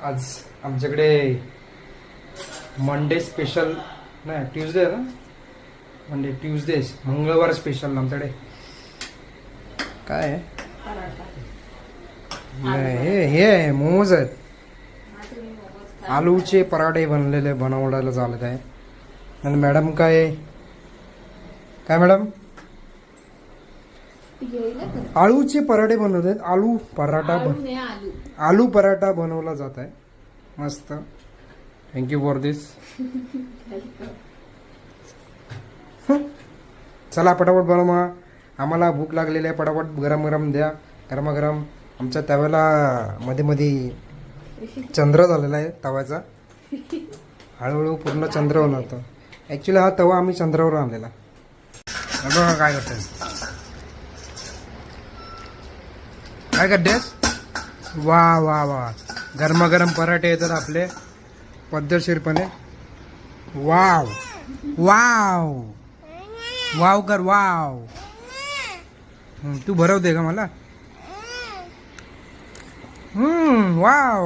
आज आमच्याकडे Monday special नाही, ट्यूजडे ना, मंडे ट्यूजडे मंगळवार स्पेशल आमच्याकडे काय आहे? नाही, हे आहे मोमोज आहेत. आलूचे पराठे बनवायला चालत आहे. आणि मॅडम काय काय मॅडम आलूचे पराठे बनवत आहेत. आलू पराठा बनवला जात आहे. मस्त, थँक्यू फॉर दिस. चला पटापट बनवा, आम्हाला भूक लागलेली आहे. पटापट गरम गरम द्या, गरमागरम. आमच्या तव्याला मध्ये मध्ये चंद्र झालेला आहे तव्याचा. हळूहळू पूर्ण चंद्र होणार होतं. ॲक्च्युली हा तवा आम्ही चंद्रावर आणलेला. बघा काय करतोय, काय करतेस? वा वा वा, गरमागरम पराठे येतात आपले पद्धतशीरपणे. वाव वाव वाव कर वाव. तू भरवते का मला? वाव.